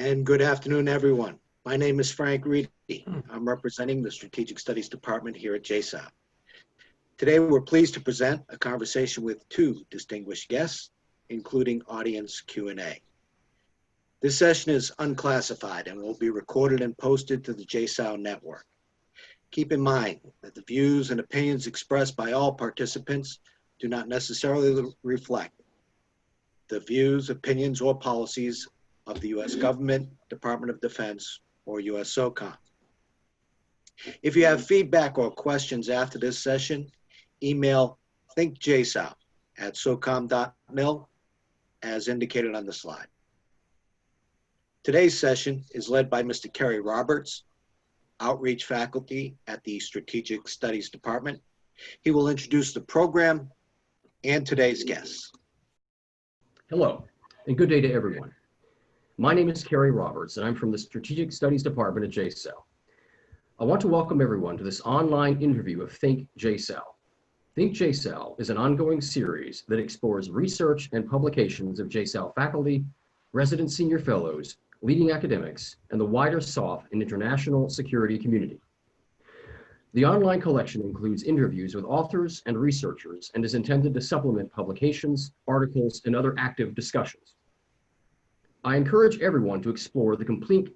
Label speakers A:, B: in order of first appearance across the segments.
A: And good afternoon, everyone. My name is Frank Reedy. I'm representing the Strategic Studies Department here at JSOC. Today, we're pleased to present a conversation with two distinguished guests, including audience Q&A. This session is unclassified and will be recorded and posted to the JSOC network. Keep in mind that the views and opinions expressed by all participants do not necessarily reflect the views, opinions, or policies of the U.S. government, Department of Defense, or Usocom. If you have feedback or questions after this session, email thinkjsoc@socom.mil as indicated on the slide. Today's session is led by Mr. Kerry Roberts, Outreach Faculty at the Strategic Studies Department. He will introduce the program and today's guests.
B: Hello, and good day to everyone. My name is Kerry Roberts, and I'm from the Strategic Studies Department at JSOC. I want to welcome everyone to this online interview of Think JSOC. Think JSOC is an ongoing series that explores research and publications of JSOC faculty, resident senior fellows, leading academics, and the wider SOF and international security community. The online collection includes interviews with authors and researchers and is intended to supplement publications, articles, and other active discussions. I encourage everyone to explore the complete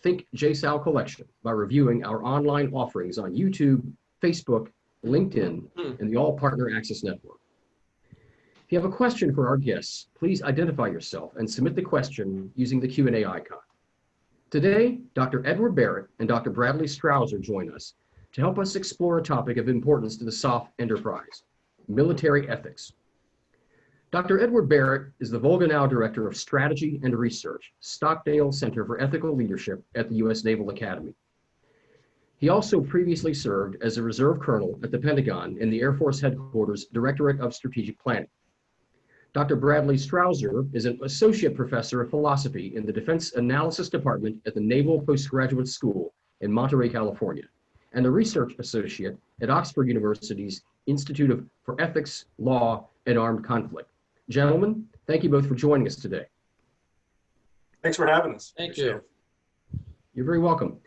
B: Think JSOC collection by reviewing our online offerings on YouTube, Facebook, LinkedIn, and the All Partner Access Network. If you have a question for our guests, please identify yourself and submit the question using the Q&A icon. Today, Dr. Edward Barrett and Dr. Bradley Strawser join us to help us explore a topic of importance to the SOF enterprise, military ethics. Dr. Edward Barrett is the Volgenau Director of Strategy and Research, Stockdale Center for Ethical Leadership at the U.S. Naval Academy. He also previously served as a reserve colonel at the Pentagon in the Air Force Headquarters Directorate of Strategic Planning. Dr. Bradley Strawser is an associate professor of philosophy in the Defense Analysis Department at the Naval Postgraduate School in Monterey, California, and a research associate at Oxford University's Institute for Ethics, Law, and Armed Conflict. Gentlemen, thank you both for joining us today.
C: Thanks for having us.
D: Thank you.
B: You're very welcome.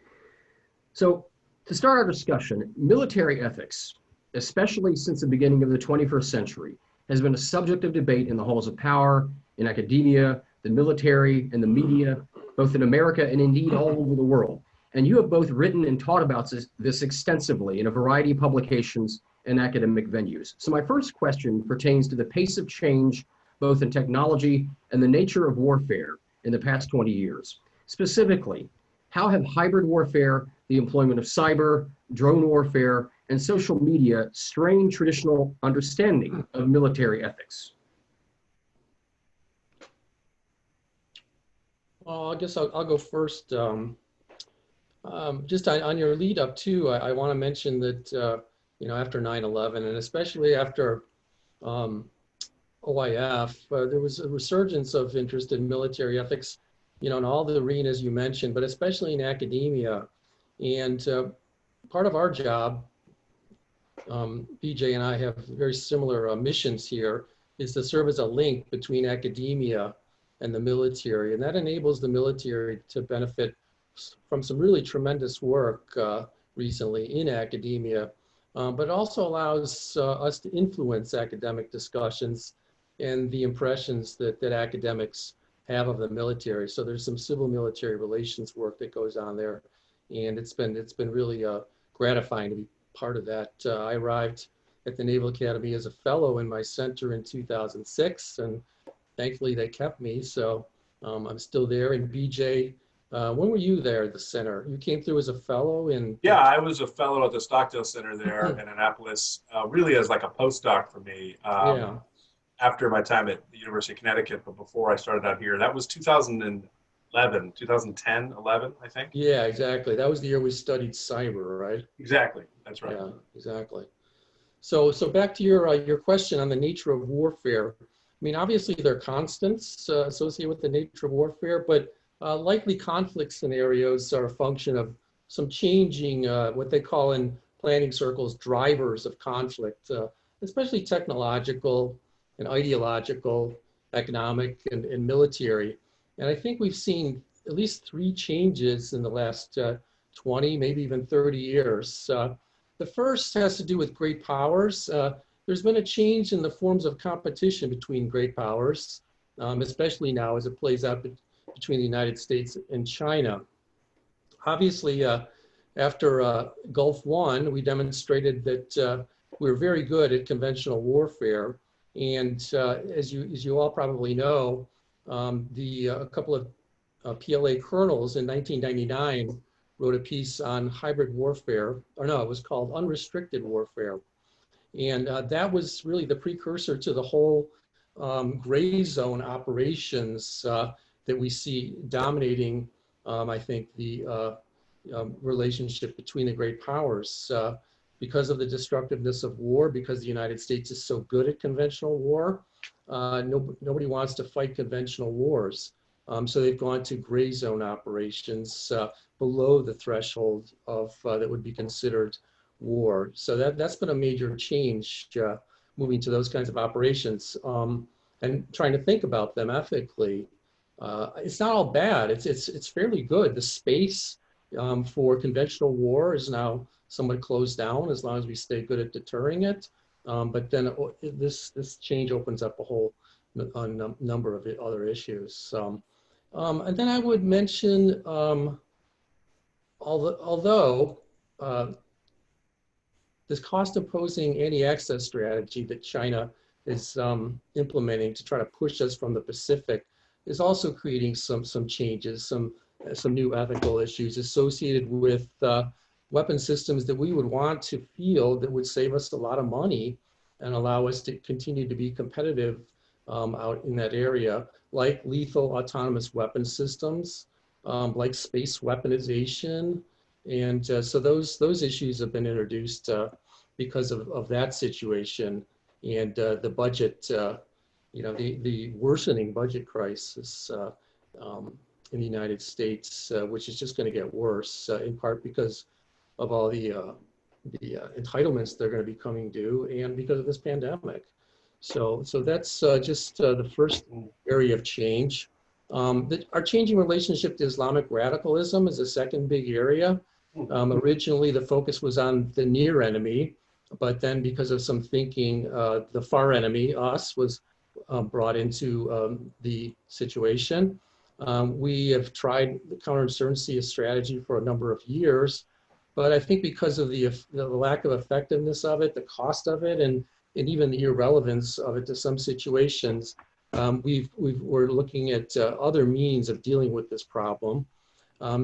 B: So, to start our discussion, military ethics, especially since the beginning of the 21st century, has been a subject of debate in the halls of power, in academia, the military, and the media, both in America and indeed all over the world. And you have both written and taught about this extensively in a variety of publications and academic venues. So my first question pertains to the pace of change, both in technology and the nature of warfare in the past 20 years. Specifically, how have hybrid warfare, the employment of cyber, drone warfare, and social media strained traditional understanding of military ethics?
D: Well, I guess I'll go first. Just on your lead up too, I want to mention that, after 9/11 and especially after OIF, there was a resurgence of interest in military ethics, in all the arenas you mentioned, but especially in academia. And part of our job, BJ and I have very similar missions here, is to serve as a link between academia and the military. And that enables the military to benefit from some really tremendous work recently in academia, but also allows us to influence academic discussions and the impressions that academics have of the military. So there's some civil military relations work that goes on there, and it's been really gratifying to be part of that. I arrived at the Naval Academy as a fellow in my center in 2006, and thankfully they kept me, so I'm still there. And BJ, when were you there at the center? You came through as a fellow in...
C: Yeah, I was a fellow at the Stockdale Center there in Annapolis, really as like a postdoc for me after my time at the University of Connecticut, but before I started out here. That was 2010, 11, I think.
D: Yeah, exactly. That was the year we studied cyber, right?
C: Exactly, that's right.
D: Yeah, exactly. So back to your question on the nature of warfare. I mean, obviously there are constants associated with the nature of warfare, but likely conflict scenarios are a function of some changing, what they call in planning circles, drivers of conflict, especially technological and ideological, economic and military. And I think we've seen at least 3 changes in the last 20, maybe even 30 years. The first has to do with great powers. There's been a change in the forms of competition between great powers, especially now as it plays out between the United States and China. Obviously, after Gulf War, we demonstrated that we were very good at conventional warfare. And as you all probably know, a couple of PLA colonels in 1999 wrote a piece on hybrid warfare, or no, it was called Unrestricted Warfare. And that was really the precursor to the whole gray zone operations that we see dominating, I think, the relationship between the great powers. Because of the destructiveness of war, because the United States is so good at conventional war, nobody wants to fight conventional wars. So they've gone to gray zone operations below the threshold of that would be considered war. So that's been a major change, moving to those kinds of operations and trying to think about them ethically. It's not all bad. It's fairly good. The space for conventional war is now somewhat closed down as long as we stay good at deterring it. But then this change opens up a whole number of other issues. And then I would mention, although this cost-imposing anti-access strategy that China is implementing to try to push us from the Pacific is also creating some changes, some new ethical issues associated with weapon systems that we would want to field that would save us a lot of money and allow us to continue to be competitive out in that area, like lethal autonomous weapon systems, like space weaponization. And so those issues have been introduced because of that situation and the budget, the worsening budget crisis in the United States, which is just going to get worse in part because of all the entitlements they're going to be coming due and because of this pandemic. So that's just the first area of change. Our changing relationship to Islamic radicalism is a second big area. Originally, the focus was on the near enemy, but then because of some thinking, the far enemy, us, was brought into the situation. We have tried the counterinsurgency strategy for a number of years, but I think because of the lack of effectiveness of it, the cost of it, and even the irrelevance of it to some situations, we're looking at other means of dealing with this problem.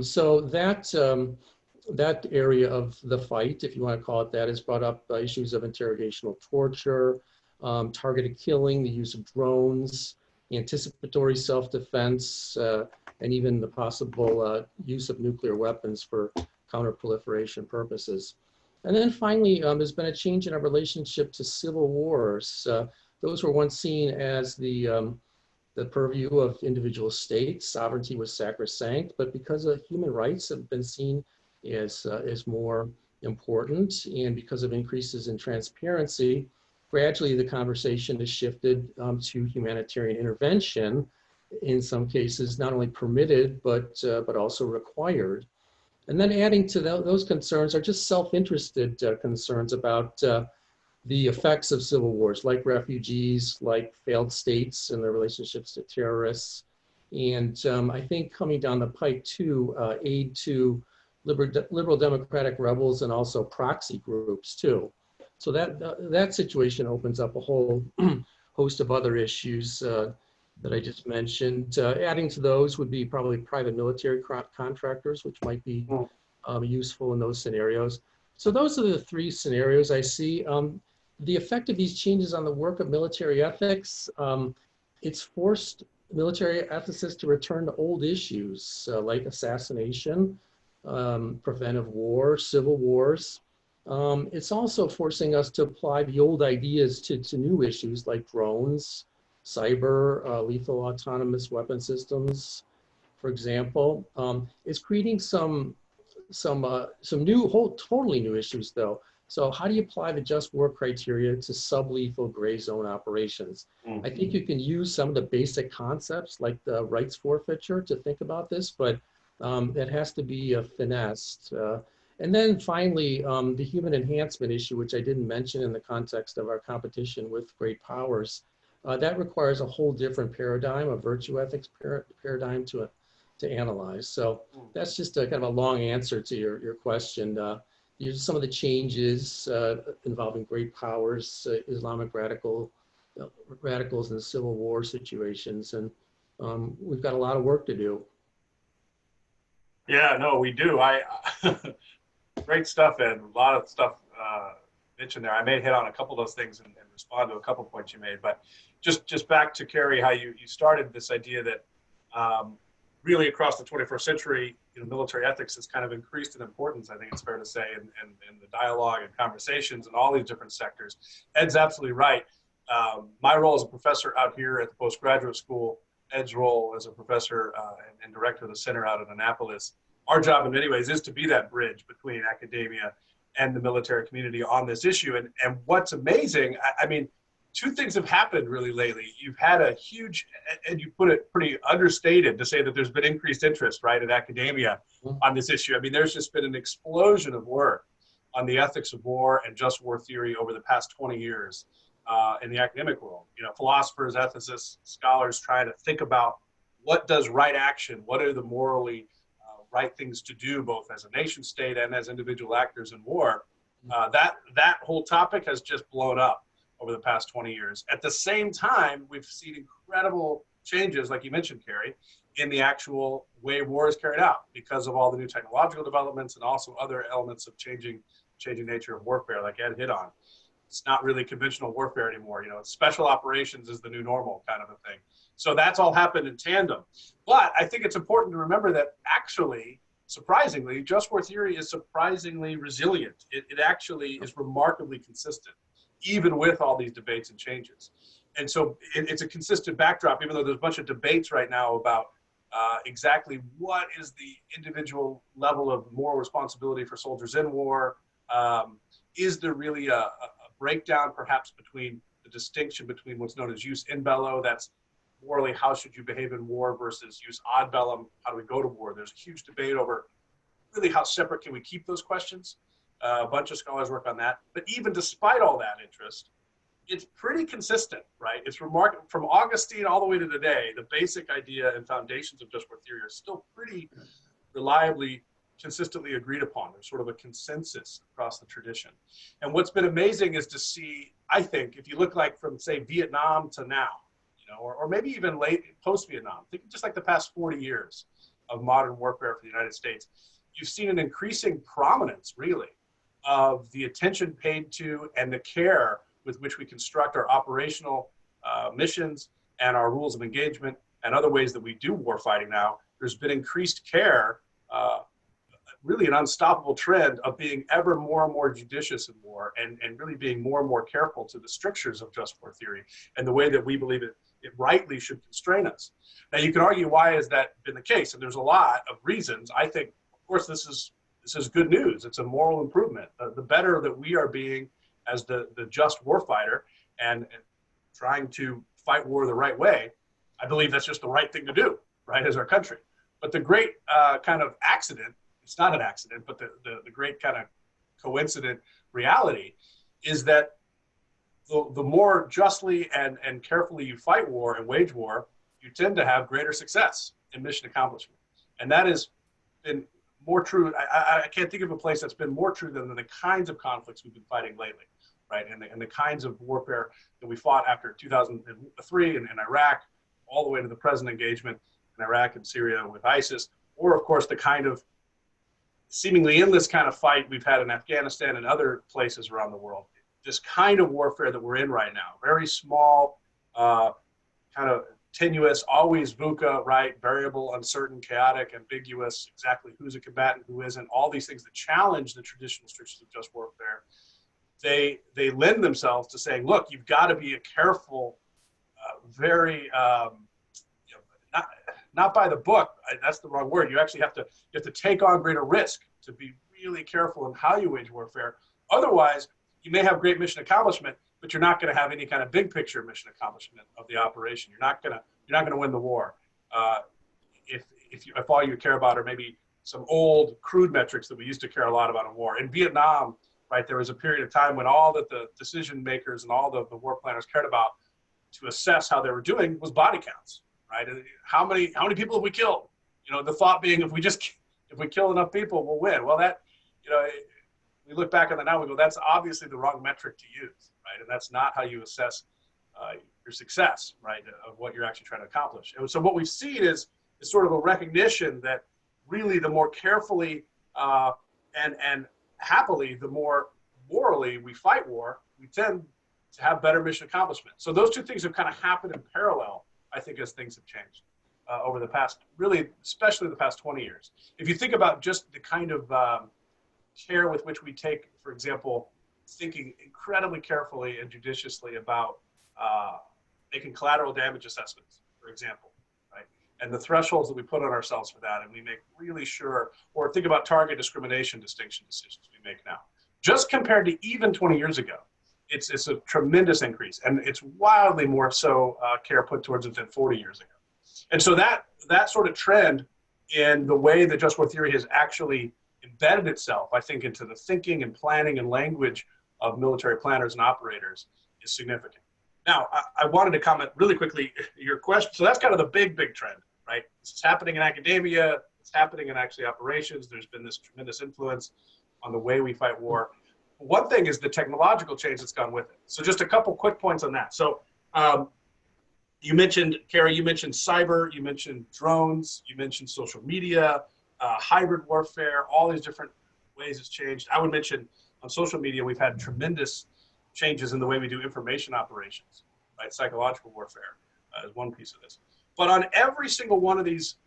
D: So that area of the fight, if you want to call it that, has brought up issues of interrogational torture, targeted killing, the use of drones, anticipatory self-defense, and even the possible use of nuclear weapons for counterproliferation purposes. And then finally, there's been a change in our relationship to civil wars. Those were once seen as the purview of individual states. Sovereignty was sacrosanct, but because of human rights have been seen as more important, and because of increases in transparency, gradually the conversation has shifted to humanitarian intervention, in some cases not only permitted, but also required. And then adding to those concerns are just self-interested concerns about the effects of civil wars, like refugees, like failed states and their relationships to terrorists. And I think coming down the pike too, aid to liberal democratic rebels and also proxy groups too. So that situation opens up a whole host of other issues that I just mentioned. Adding to those would be probably private military contractors, which might be useful in those scenarios. So those are the 3 scenarios I see. The effect of these changes on the work of military ethics, it's forced military ethicists to return to old issues like assassination, preventive war, civil wars. It's also forcing us to apply the old ideas to new issues like drones, cyber, lethal autonomous weapon systems, for example. It's creating some new, totally new issues though, So how do you apply the just war criteria to sublethal gray zone operations? I think you can use some of the basic concepts like the rights forfeiture to think about this, but it has to be finessed. And then finally, the human enhancement issue, which I didn't mention in the context of our competition with great powers, that requires a whole different paradigm, a virtue ethics paradigm to analyze. So that's just a kind of a long answer to your question. Some of the changes involving great powers, Islamic radicals in Civil War situations, and we've got a lot of work to do.
C: Yeah, no, we do. Great stuff, and a lot of stuff mentioned there. I may hit on a couple of those things and respond to a couple of points you made, but just back to Carrie, how you started this idea that really across the 21st century, military ethics has kind of increased in importance, I think it's fair to say, in the dialogue and conversations in all these different sectors. Ed's absolutely right. My role as a professor out here at the Postgraduate School, Ed's role as a professor and director of the center out in Annapolis, our job in many ways is to be that bridge between academia and the military community on this issue. And what's amazing, I mean, two things have happened really lately. You've had a huge, and you put it pretty understated to say that there's been increased interest, right, in academia on this issue. I mean, there's just been an explosion of work on the ethics of war and just war theory over the past 20 years in the academic world. Philosophers, ethicists, scholars trying to think about what does right action, what are the morally right things to do, both as a nation state and as individual actors in war. That whole topic has just blown up over the past 20 years. At the same time, we've seen incredible changes, like you mentioned, Carrie, in the actual way war is carried out because of all the new technological developments and also other elements of changing nature of warfare, like Ed hit on. It's not really conventional warfare anymore. Special operations is the new normal kind of a thing. So that's all happened in tandem. But I think it's important to remember that actually, surprisingly, just war theory is surprisingly resilient. It actually is remarkably consistent, even with all these debates and changes. And so it's a consistent backdrop, even though there's a bunch of debates right now about exactly what is the individual level of moral responsibility for soldiers in war. Is there really a breakdown perhaps between the distinction between what's known as jus in bello, that's morally how should you behave in war, versus jus ad bellum, how do we go to war? There's a huge debate over really how separate can we keep those questions. A bunch of scholars work on that. But even despite all that interest, it's pretty consistent, right? It's remarkable. From Augustine all the way to today, the basic idea and foundations of just war theory are still pretty reliably, consistently agreed upon. There's sort of a consensus across the tradition. And what's been amazing is to see, I think, if you look like from, say, Vietnam to now, or maybe even late post-Vietnam, think just like the past 40 years of modern warfare for the United States, you've seen an increasing prominence, really, of the attention paid to and the care with which we construct our operational missions and our rules of engagement and other ways that we do war fighting now. There's been increased care, really an unstoppable trend of being ever more and more judicious in war and really being more and more careful to the strictures of just war theory and the way that we believe it rightly should constrain us. Now, you can argue, why has that been the case? And there's a lot of reasons. I think, of course, this is good news. It's a moral improvement. The better that we are being as the just warfighter and trying to fight war the right way, I believe that's just the right thing to do, right, as our country. But the great kind of accident, it's not an accident, but the great kind of coincident reality is that the more justly and carefully you fight war and wage war, you tend to have greater success in mission accomplishment. And that has been more true. I can't think of a place that's been more true than the kinds of conflicts we've been fighting lately, right? And the kinds of warfare that we fought after 2003 in Iraq, all the way to the present engagement in Iraq and Syria with ISIS, or of course the kind of seemingly endless kind of fight we've had in Afghanistan and other places around the world. This kind of warfare that we're in right now, very small, kind of tenuous, always VUCA, right? Variable, uncertain, chaotic, ambiguous, exactly who's a combatant, who isn't, all these things that challenge the traditional strictures of just warfare. They lend themselves to saying, look, you've got to be a careful, very, not by the book, that's the wrong word. You actually have to take on greater risk to be really careful in how you wage warfare. Otherwise, you may have great mission accomplishment, but you're not going to have any kind of big picture mission accomplishment of the operation. You're not going to win the war if all you care about are maybe some old crude metrics that we used to care a lot about in war. In Vietnam, right, there was a period of time when all that the decision makers and all the war planners cared about to assess how they were doing was body counts, right? How many people have we killed? You know, the thought being if we kill enough people, we'll win. Well, that, you know, we look back on that now, we go, that's obviously the wrong metric to use, right? And that's not how you assess your success, right, of what you're actually trying to accomplish. And so what we've seen is sort of a recognition that really the more carefully and happily, the more morally we fight war, we tend to have better mission accomplishment. So those two things have kind of happened in parallel, I think, as things have changed over the past, really, especially the past 20 years. If you think about just the kind of care with which we take, for example, thinking incredibly carefully and judiciously about making collateral damage assessments, for example, right? And the thresholds that we put on ourselves for that, and we make really sure, or think about target discrimination distinction decisions we make now. Just compared to even 20 years ago, it's a tremendous increase, and it's wildly more so care put towards it than 40 years ago. And so that sort of trend in the way that just war theory has actually embedded itself, I think, into the thinking and planning and language of military planners and operators is significant. Now, I wanted to comment really quickly your question. So that's kind of the big trend, right? This is happening in academia. It's happening in actually operations. There's been this tremendous influence on the way we fight war. One thing is the technological change that's gone with it. So just a couple quick points on that. So you mentioned, Carrie, you mentioned cyber, you mentioned drones, you mentioned social media, hybrid warfare, all these different ways it's changed. I would mention on social media, we've had tremendous changes in the way we do information operations, right? Psychological warfare is one piece of this. But on every single one of these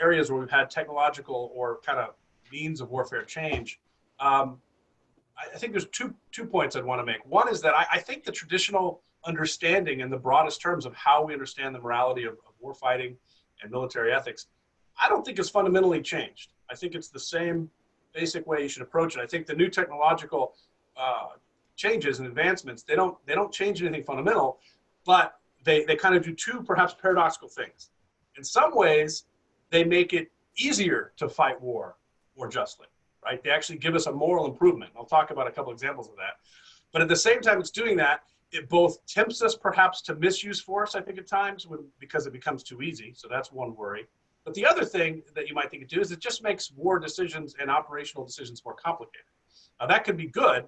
C: areas where we've had technological or kind of means of warfare change, I think there's two points I'd want to make. One is that I think the traditional understanding in the broadest terms of how we understand the morality of warfighting and military ethics, I don't think it's fundamentally changed. I think it's the same basic way you should approach it. I think the new technological changes and advancements, they don't change anything fundamental, but they kind of do two perhaps paradoxical things. In some ways, they make it easier to fight war more justly, right? They actually give us a moral improvement. I'll talk about a couple examples of that. But at the same time it's doing that, it both tempts us perhaps to misuse force, I think, at times because it becomes too easy. So that's one worry. But the other thing that you might think it do is it just makes war decisions and operational decisions more complicated. Now that could be good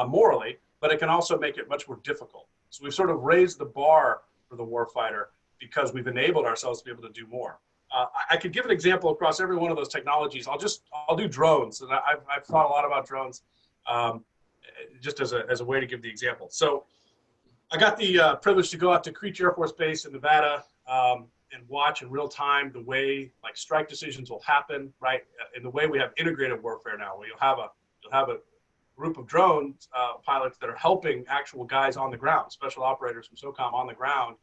C: morally, but it can also make it much more difficult. So we've sort of raised the bar for the warfighter because we've enabled ourselves to be able to do more. I could give an example across every one of those technologies. I'll do drones, and I've thought a lot about drones just as a way to give the example. So I got the privilege to go out to Creech Air Force Base in Nevada and watch in real time the way like strike decisions will happen, right? In the way we have integrated warfare now, where you'll have a group of drone pilots that are helping actual guys on the ground, special operators from Usocom on the ground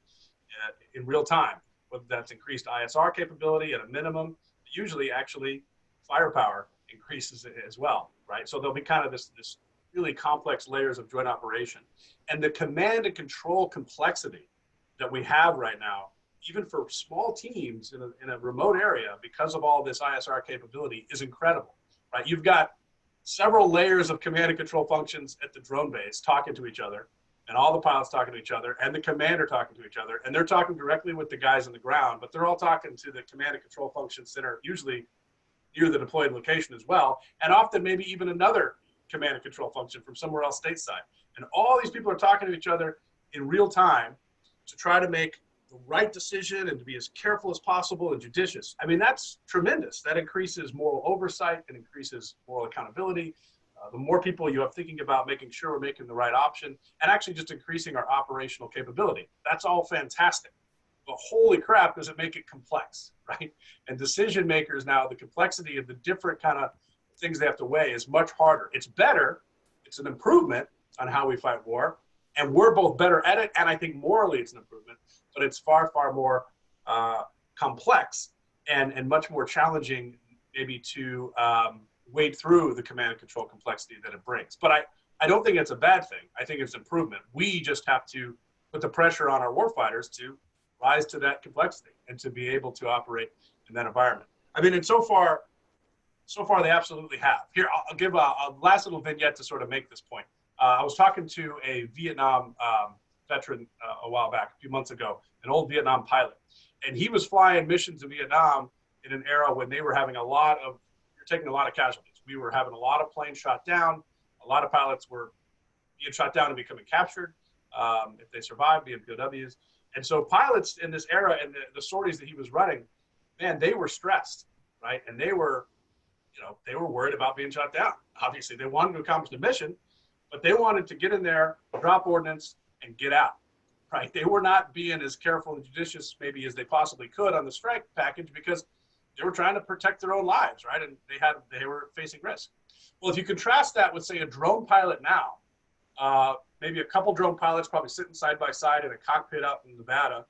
C: in real time. Whether that's increased ISR capability at a minimum, usually actually firepower increases as well, right? So there'll be kind of this really complex layers of joint operation. And the command and control complexity that we have right now, even for small teams in a remote area, because of all this ISR capability, is incredible, right? You've got several layers of command and control functions at the drone base talking to each other, and all the pilots talking to each other, and the commander talking to each other, and they're talking directly with the guys on the ground, but they're all talking to the command and control function center, usually near the deployed location as well, and often maybe even another command and control function from somewhere else stateside. And all these people are talking to each other in real time to try to make the right decision and to be as careful as possible and judicious. I mean, that's tremendous. That increases moral oversight and increases moral accountability. The more people you have thinking about making sure we're making the right option and actually just increasing our operational capability. That's all fantastic. But holy crap, does it make it complex, right? And decision makers now, the complexity of the different kind of things they have to weigh is much harder. It's better. It's an improvement on how we fight war. And we're both better at it. And I think morally it's an improvement, but it's far, far more complex and much more challenging maybe to wade through the command and control complexity that it brings. But I don't think it's a bad thing. I think it's improvement. We just have to put the pressure on our warfighters to rise to that complexity and to be able to operate in that environment. I mean, and so far they absolutely have. Here, I'll give a last little vignette to sort of make this point. I was talking to a Vietnam veteran a while back, a few months ago, an old Vietnam pilot. And he was flying missions in Vietnam in an era when they were having taking a lot of casualties. We were having a lot of planes shot down. A lot of pilots were being shot down and becoming captured. If they survived, being POWs. And so pilots in this era and the sorties that he was running, man, they were stressed, right? And they were worried about being shot down. Obviously, they wanted to accomplish the mission, but they wanted to get in there, drop ordnance, and get out, right? They were not being as careful and judicious maybe as they possibly could on the strike package because they were trying to protect their own lives, right? And they were facing risk. Well, if you contrast that with, say, a drone pilot now, maybe a couple drone pilots probably sitting side by side in a cockpit out in Nevada,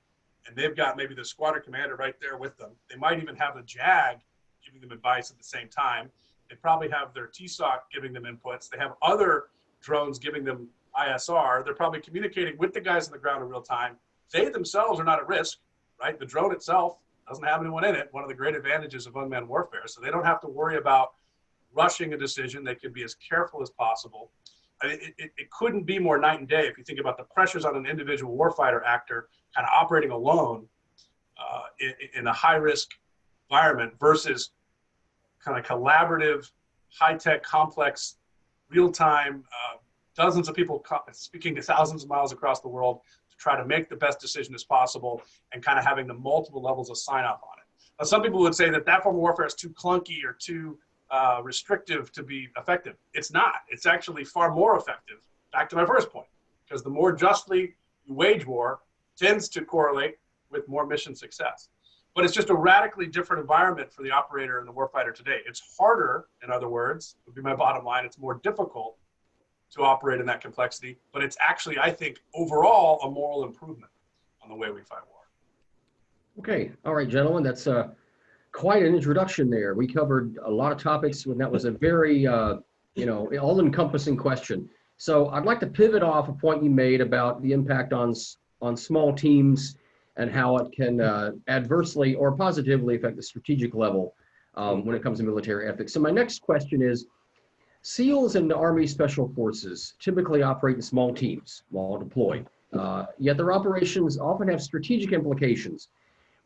C: and they've got maybe the squadron commander right there with them. They might even have the JAG giving them advice at the same time. They probably have their TSOC giving them inputs. They have other drones giving them ISR. They're probably communicating with the guys on the ground in real time. They themselves are not at risk, right? The drone itself doesn't have anyone in it, one of the great advantages of unmanned warfare. So they don't have to worry about rushing a decision. They can be as careful as possible. I mean, it couldn't be more night and day if you think about the pressures on an individual warfighter actor kind of operating alone in a high-risk environment versus kind of collaborative, high-tech, complex, real-time, dozens of people speaking to thousands of miles across the world to try to make the best decision as possible and kind of having the multiple levels of sign-off on it. Now, some people would say that form of warfare is too clunky or too restrictive to be effective. It's not. It's actually far more effective. Back to my first point, because the more justly you wage war tends to correlate with more mission success. But it's just a radically different environment for the operator and the warfighter today. It's harder, in other words, would be my bottom line. It's more difficult to operate in that complexity, but it's actually, I think, overall a moral improvement on the way we fight war.
B: Okay, all right, gentlemen, that's quite an introduction there. We covered a lot of topics, and that was a very, all-encompassing question. So I'd like to pivot off a point you made about the impact on small teams and how it can adversely or positively affect the strategic level when it comes to military ethics. So my next question is, SEALs and the Army Special Forces typically operate in small teams while deployed, yet their operations often have strategic implications.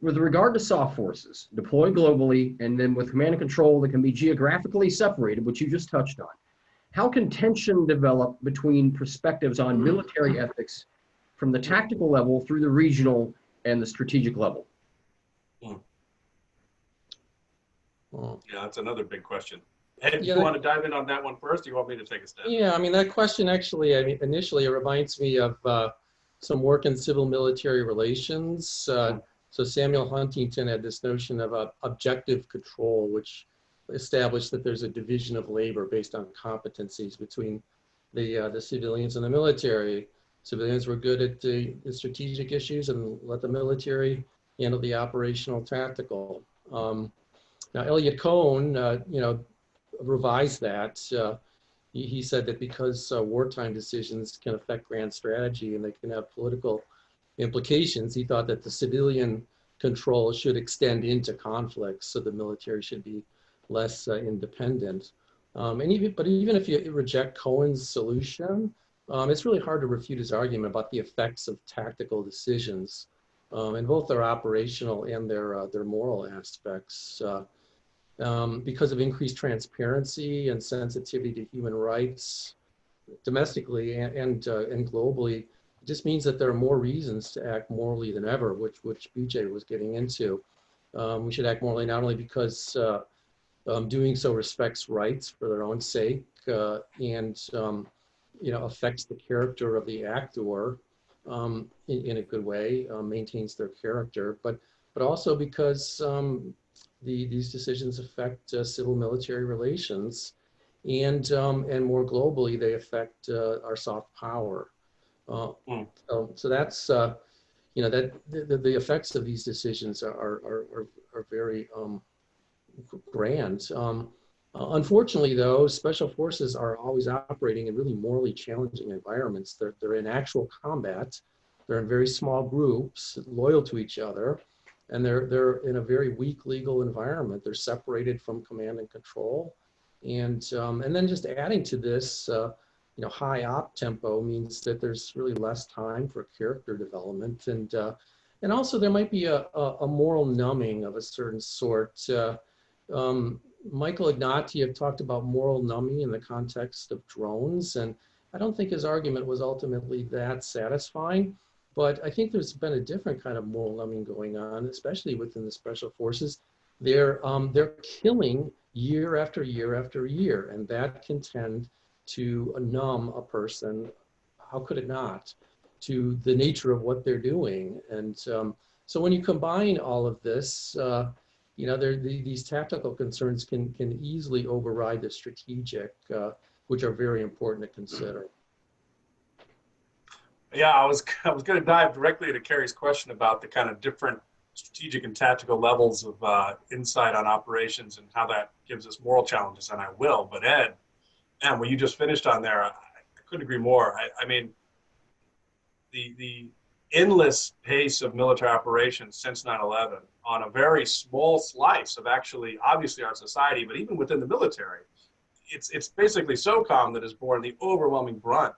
B: With regard to soft forces, deployed globally, and then with command and control that can be geographically separated, which you just touched on, how can tension develop between perspectives on military ethics from the tactical level through the regional and the strategic level?
C: Yeah, that's another big question. Ed, do you want to dive in on that one first, or do you want me to take a step?
D: Yeah, I mean, that question actually, initially it reminds me of some work in civil military relations. So Samuel Huntington had this notion of objective control, which established that there's a division of labor based on competencies between the civilians and the military. Civilians were good at the strategic issues and let the military handle the operational tactical. Now, Elliot Cohen, revised that. He said that because wartime decisions can affect grand strategy and they can have political implications, he thought that the civilian control should extend into conflicts, so the military should be less independent. But even if you reject Cohen's solution, it's really hard to refute his argument about the effects of tactical decisions in both their operational and their moral aspects. Because of increased transparency and sensitivity to human rights, domestically and globally, it just means that there are more reasons to act morally than ever, which BJ was getting into. We should act morally not only because doing so respects rights for their own sake and affects the character of the actor in a good way, maintains their character, but also because these decisions affect civil military relations, and more globally, they affect our soft power. So that's that the effects of these decisions are very grand. Unfortunately, though, special forces are always operating in really morally challenging environments. They're in actual combat. They're in very small groups, loyal to each other, and they're in a very weak legal environment. They're separated from command and control, and then just adding to this, high op tempo means that there's really less time for character development, and also there might be a moral numbing of a certain sort. Michael Ignatieff talked about moral numbing in the context of drones, and I don't think his argument was ultimately that satisfying, but I think there's been a different kind of moral numbing going on, especially within the special forces. They're killing year after year after year, and that can tend to numb a person, how could it not, to the nature of what they're doing. And so when you combine all of this, these tactical concerns can easily override the strategic, which are very important to consider.
C: Yeah, I was going to dive directly into Carrie's question about the kind of different strategic and tactical levels of insight on operations and how that gives us moral challenges, and I will. But Ed, man, what you just finished on there, I couldn't agree more. I mean, the endless pace of military operations since 9/11 on a very small slice of actually, obviously, our society, but even within the military, it's basically SOCOM that has borne the overwhelming brunt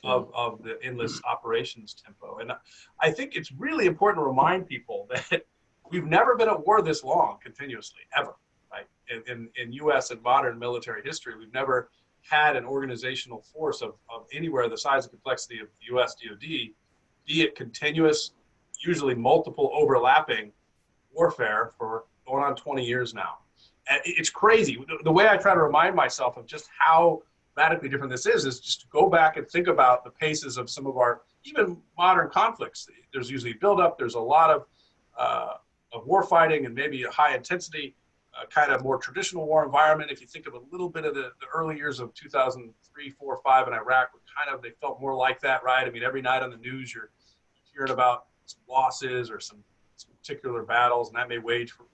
C: of the endless operations tempo. And I think it's really important to remind people that we've never been at war this long continuously, ever, right? In U.S. and modern military history, we've never had an organizational force of anywhere the size and complexity of the U.S. DoD, be it continuous, usually multiple overlapping warfare for going on 20 years now. And it's crazy. The way I try to remind myself of just how radically different this is just to go back and think about the paces of some of our even modern conflicts. There's usually buildup. There's a lot of war fighting and maybe a high intensity, kind of more traditional war environment. If you think of a little bit of the early years of 2003, 4, 5 in Iraq, they felt more like that, right? I mean, every night on the news, you're hearing about some losses or some particular battles, and that may wage for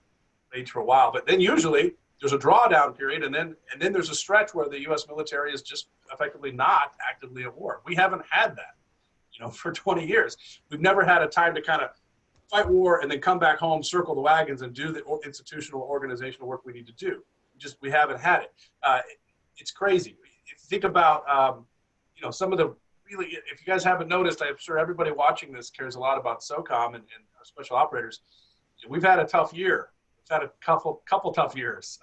C: a while. But then usually there's a drawdown period, and then there's a stretch where the U.S. military is just effectively not actively at war. We haven't had that, for 20 years. We've never had a time to kind of fight war and then come back home, circle the wagons, and do the institutional organizational work we need to do. We haven't had it. It's crazy. If you think about, some of the really, if you guys haven't noticed, I'm sure everybody watching this cares a lot about SOCOM and our special operators. We've had a tough year. We've had a couple tough years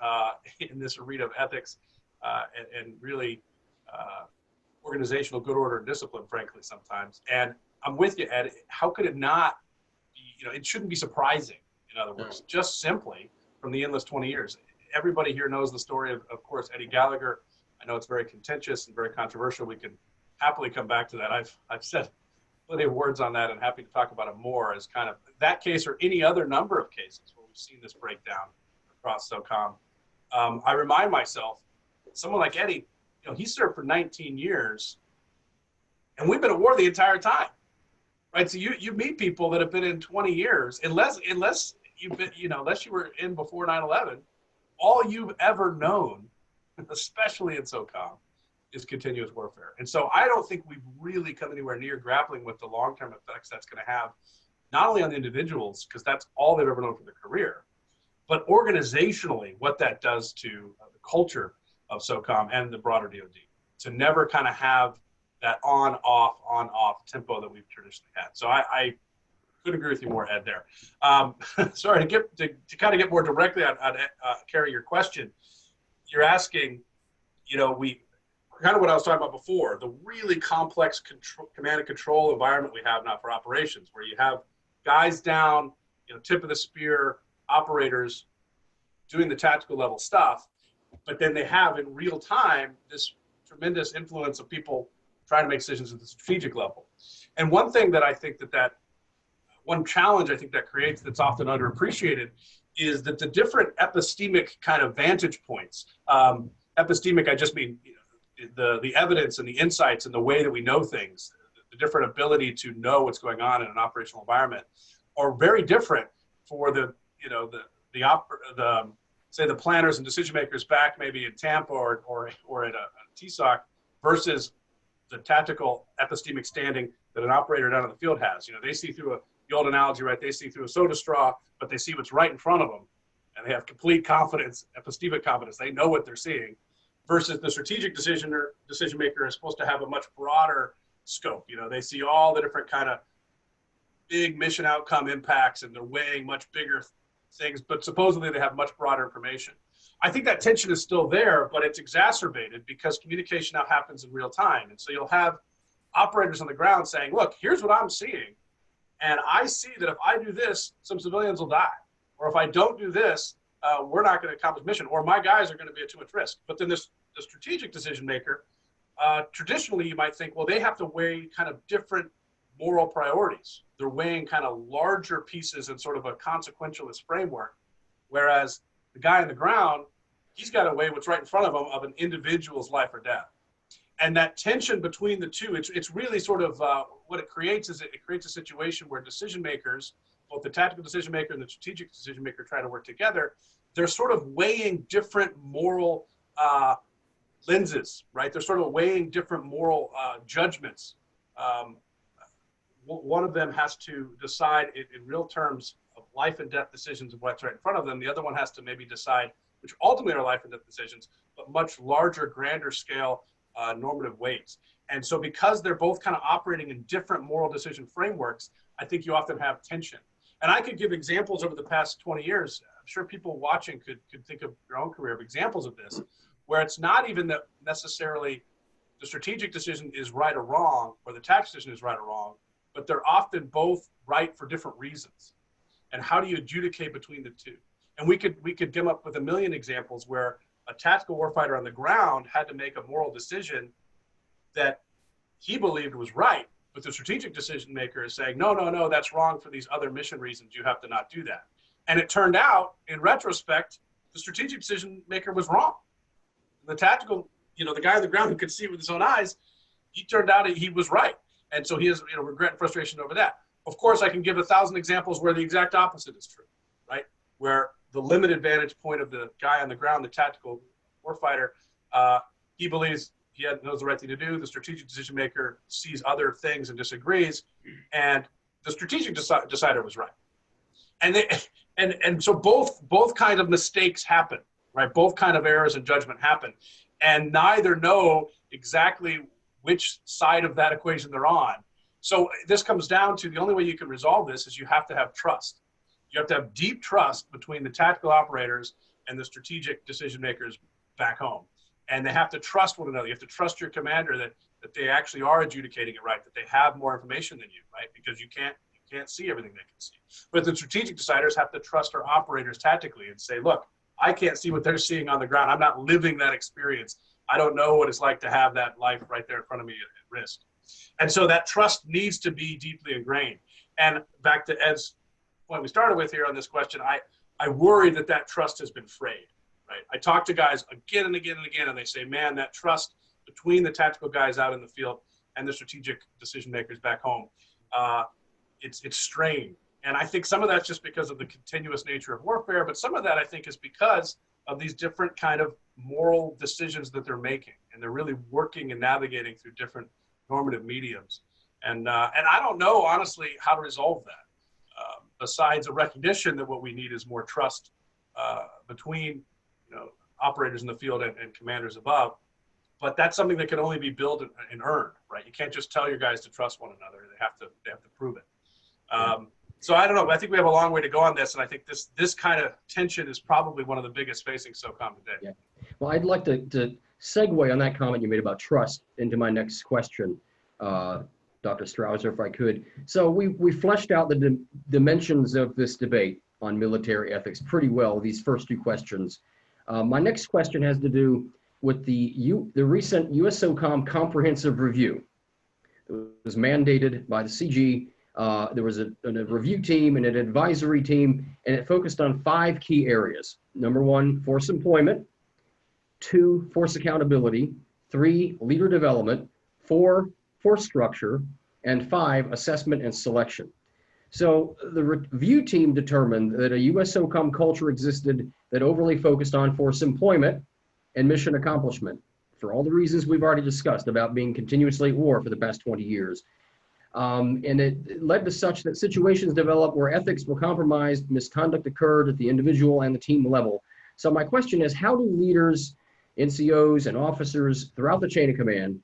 C: in this arena of ethics and really organizational good order and discipline, frankly, sometimes. And I'm with you, Ed. How could it not be, it shouldn't be surprising, in other words, just simply from the endless 20 years. Everybody here knows the story of course, Eddie Gallagher. I know it's very contentious and very controversial. We can happily come back to that. I've said plenty of words on that and happy to talk about it more as kind of that case or any other number of cases where we've seen this breakdown across SOCOM. I remind myself, someone like Eddie, he served for 19 years and we've been at war the entire time, right? So you meet people that have been in 20 years, unless you've been, unless you were in before 9/11, all you've ever known, especially in SOCOM, is continuous warfare. And so I don't think we've really come anywhere near grappling with the long-term effects that's going to have, not only on the individuals, because that's all they've ever known for their career, but organizationally, what that does to the culture of SOCOM and the broader DoD, to never kind of have that on-off tempo that we've traditionally had. So I could agree with you more, Ed, there. Sorry, to kind of get more directly on Carrie, your question. You're asking, kind of what I was talking about before, the really complex command and control environment we have now for operations, where you have guys down, tip of the spear operators doing the tactical level stuff, but then they have in real time this tremendous influence of people trying to make decisions at the strategic level. And one thing that I think one challenge I think that creates that's often underappreciated is that the different epistemic kind of vantage points, epistemic, I just mean, the evidence and the insights and the way that we know things, the different ability to know what's going on in an operational environment are very different for the say, the planners and decision makers back maybe in Tampa or at a TSOC versus the tactical epistemic standing that an operator down in the field has. You know, they see through the old analogy, right? They see through a soda straw, but they see what's right in front of them, and they have complete confidence, epistemic confidence. They know what they're seeing. Versus the strategic decision maker is supposed to have a much broader scope. You know, they see all the different kind of big mission outcome impacts, and they're weighing much bigger things, but supposedly they have much broader information. I think that tension is still there, but it's exacerbated because communication now happens in real time. And so you'll have operators on the ground saying, look, here's what I'm seeing. And I see that if I do this, some civilians will die. Or if I don't do this, we're not going to accomplish mission, or my guys are going to be at too much risk. But then the strategic decision maker, traditionally you might think, well, they have to weigh kind of different moral priorities. They're weighing kind of larger pieces in sort of a consequentialist framework. Whereas the guy on the ground, he's got to weigh what's right in front of him of an individual's life or death. And that tension between the two, it's really sort of what it creates is it creates a situation where decision makers, both the tactical decision maker and the strategic decision maker, try to work together. They're sort of weighing different moral lenses, right? They're sort of weighing different moral judgments. One of them has to decide in real terms of life and death decisions of what's right in front of them. The other one has to maybe decide, which ultimately are life and death decisions, but much larger, grander scale normative weights. And so because they're both kind of operating in different moral decision frameworks, I think you often have tension. And I could give examples over the past 20 years. I'm sure people watching could think of their own career of examples of this, where it's not even that necessarily the strategic decision is right or wrong, or the tactical decision is right or wrong, but they're often both right for different reasons. And how do you adjudicate between the two? And we could come up with a million examples where a tactical warfighter on the ground had to make a moral decision that he believed was right, but the strategic decision maker is saying, no, that's wrong for these other mission reasons. You have to not do that. And it turned out, in retrospect, the strategic decision maker was wrong. The tactical, the guy on the ground who could see it with his own eyes, he turned out he was right. And so he has, regret and frustration over that. Of course, I can give 1,000 examples where the exact opposite is true, right? Where the limited vantage point of the guy on the ground, the tactical warfighter, he believes he knows the right thing to do. The strategic decision maker sees other things and disagrees, and the strategic decider was right. And so both kind of mistakes happen, right? Both kind of errors in judgment happen, and neither know exactly which side of that equation they're on. So this comes down to the only way you can resolve this is you have to have trust. You have to have deep trust between the tactical operators and the strategic decision makers back home. And they have to trust one another. You have to trust your commander that they actually are adjudicating it right, that they have more information than you, right? Because you can't see everything they can see. But the strategic deciders have to trust our operators tactically and say, look, I can't see what they're seeing on the ground. I'm not living that experience. I don't know what it's like to have that life right there in front of me at risk. And so that trust needs to be deeply ingrained. And back to Ed's point we started with here on this question, I worry that trust has been frayed, right? I talk to guys again and again and again, and they say, man, that trust between the tactical guys out in the field and the strategic decision makers back home, it's strained. And I think some of that's just because of the continuous nature of warfare, but some of that I think is because of these different kind of moral decisions that they're making, and they're really working and navigating through different normative mediums. And I don't know, honestly, how to resolve that, besides a recognition that what we need is more trust between operators in the field and commanders above. But that's something that can only be built and earned, right? You can't just tell your guys to trust one another. They have to prove it. So I don't know. I think we have a long way to go on this, and I think this kind of tension is probably one of the biggest facing SOCOM today.
B: Yeah. Well, I'd like to segue on that comment you made about trust into my next question, Dr. Strawser, if I could. So we fleshed out the dimensions of this debate on military ethics pretty well, these first two questions. My next question has to do with the recent USOCOM comprehensive review. It was mandated by the CG. There was a review team and an advisory team, and it focused on 5 key areas. Number 1, force employment. 2, force accountability. 3, leader development. 4, force structure. And 5, assessment and selection. So the review team determined that a USOCOM culture existed that overly focused on force employment and mission accomplishment for all the reasons we've already discussed about being continuously at war for the past 20 years. And it led to such that situations developed where ethics were compromised, misconduct occurred at the individual and the team level. So my question is, how do leaders, NCOs, and officers throughout the chain of command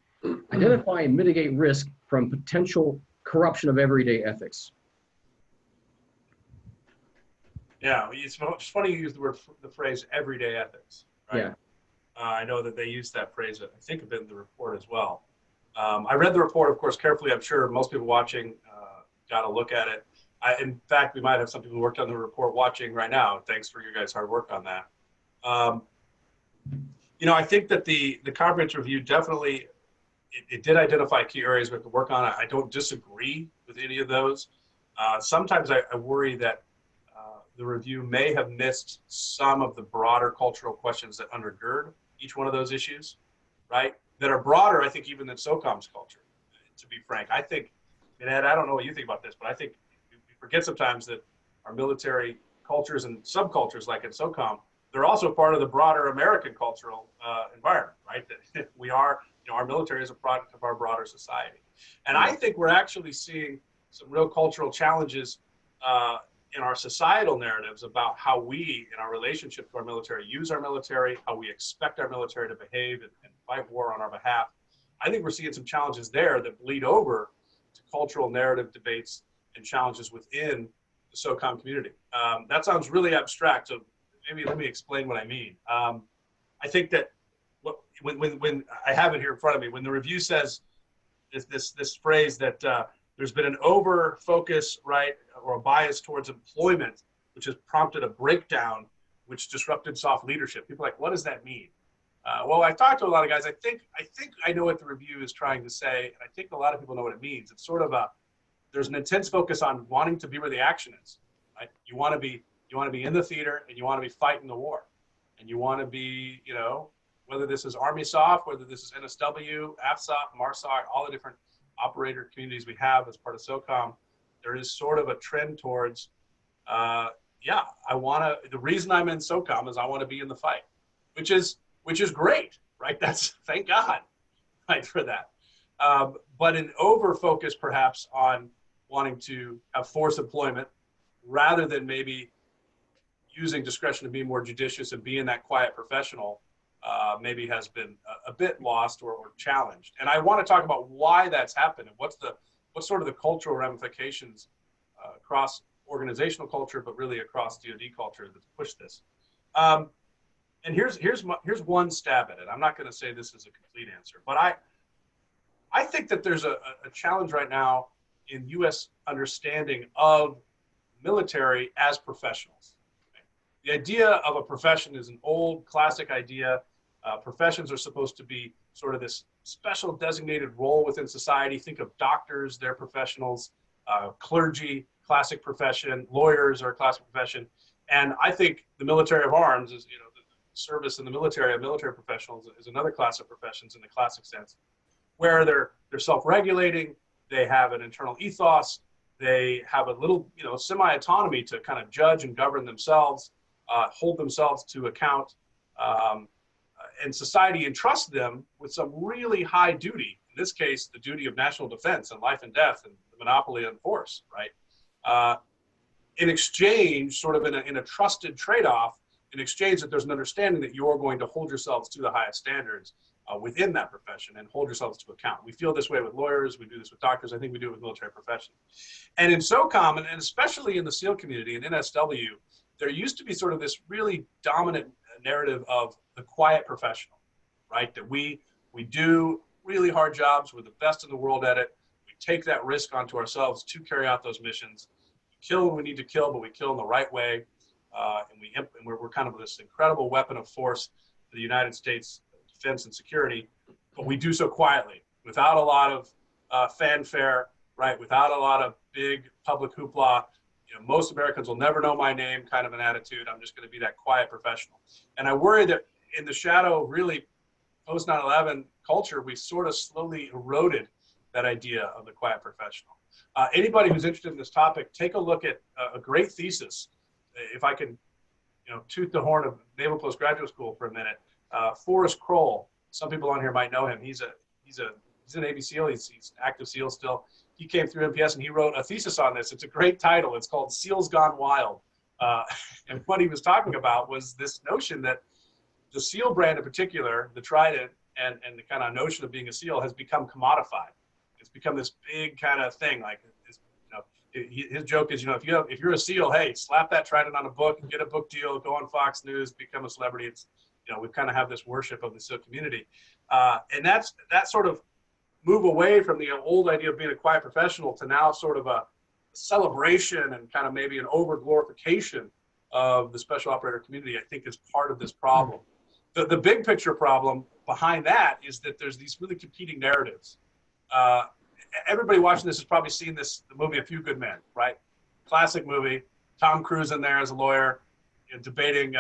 B: identify and mitigate risk from potential corruption of everyday ethics?
C: Yeah, it's funny you use the phrase everyday ethics, right?
B: Yeah.
C: I know that they use that phrase, I think, a bit in the report as well. I read the report, of course, carefully. I'm sure most people watching got a look at it. In fact, we might have some people who worked on the report watching right now. Thanks for your guys' hard work on that. I think that the comprehensive review definitely, it did identify key areas we have to work on. I don't disagree with any of those. Sometimes I worry that the review may have missed some of the broader cultural questions that undergird each one of those issues, right? That are broader, I think, even than SOCOM's culture, to be frank. I think, and Ed, I don't know what you think about this, but I think we forget sometimes that our military cultures and subcultures, like in SOCOM, they're also part of the broader American cultural environment, right? That we are, our military is a product of our broader society. And I think we're actually seeing some real cultural challenges in our societal narratives about how we, in our relationship to our military, use our military, how we expect our military to behave and fight war on our behalf. I think we're seeing some challenges there that bleed over to cultural narrative debates and challenges within the SOCOM community. That sounds really abstract, so maybe let me explain what I mean. I think that when I have it here in front of me, when the review says this phrase that there's been an over focus, right, or a bias towards employment, which has prompted a breakdown, which disrupted soft leadership. People are like, what does that mean? Well, I've talked to a lot of guys. I think I know what the review is trying to say, and I think a lot of people know what it means. It's sort of there's an intense focus on wanting to be where the action is, right? You want to be in the theater, and you want to be fighting the war, and you want to be, whether this is Army SOF, whether this is NSW, AFSOP, MARSOC, all the different operator communities we have as part of SOCOM, there is sort of a trend towards, the reason I'm in SOCOM is I want to be in the fight, which is great, right? Thank God, right, for that. But an over focus perhaps on wanting to have force employment rather than maybe using discretion to be more judicious and being that quiet professional maybe has been a bit lost or challenged. And I want to talk about why that's happened and what's sort of the cultural ramifications across organizational culture, but really across DoD culture that's pushed this. And here's one stab at it. I'm not going to say this is a complete answer, but I think that there's a challenge right now in U.S. understanding of military as professionals. The idea of a profession is an old classic idea. Professions are supposed to be sort of this special designated role within society. Think of doctors, they're professionals, clergy, classic profession, lawyers are a classic profession. And I think the military of arms is, the service in the military of military professionals is another class of professions in the classic sense, where they're self-regulating, they have an internal ethos, they have a little, semi-autonomy to kind of judge and govern themselves, hold themselves to account, and society entrusts them with some really high duty. In this case, the duty of national defense and life and death and the monopoly on force, right? In exchange, sort of in a trusted trade-off, in exchange that there's an understanding that you're going to hold yourselves to the highest standards within that profession and hold yourselves to account. We feel this way with lawyers, we do this with doctors, I think we do it with military professions. And in SOCOM, and especially in the SEAL community and NSW, there used to be sort of this really dominant narrative of the quiet professional, right? That we do really hard jobs, we're the best in the world at it, we take that risk onto ourselves to carry out those missions. We kill when we need to kill, but we kill in the right way. And we're kind of this incredible weapon of force for the United States defense and security, but we do so quietly, without a lot of fanfare, right? Without a lot of big public hoopla. Most Americans will never know my name kind of an attitude. I'm just going to be that quiet professional. And I worry that in the shadow of really post 9/11 culture, we sort of slowly eroded that idea of the quiet professional. Anybody who's interested in this topic, take a look at a great thesis. If I can, toot the horn of Naval Postgraduate School for a minute. Forrest Kroll, some people on here might know him. He's a Navy SEAL. He's active SEAL still. He came through MPS and he wrote a thesis on this. It's a great title. It's called SEALs Gone Wild. And what he was talking about was this notion that the SEAL brand in particular, the Trident, and the kind of notion of being a SEAL has become commodified. It's become this big kind of thing. Like, his joke is, if you're a SEAL, hey, slap that Trident on a book, get a book deal, go on Fox News, become a celebrity. It's, we kind of have this worship of the SEAL community. And that sort of move away from the old idea of being a quiet professional to now sort of a celebration and kind of maybe an over glorification of the special operator community, I think is part of this problem. The big picture problem behind that is that there's these really competing narratives. Everybody watching this has probably seen the movie A Few Good Men, right? Classic movie. Tom Cruise in there as a lawyer, debating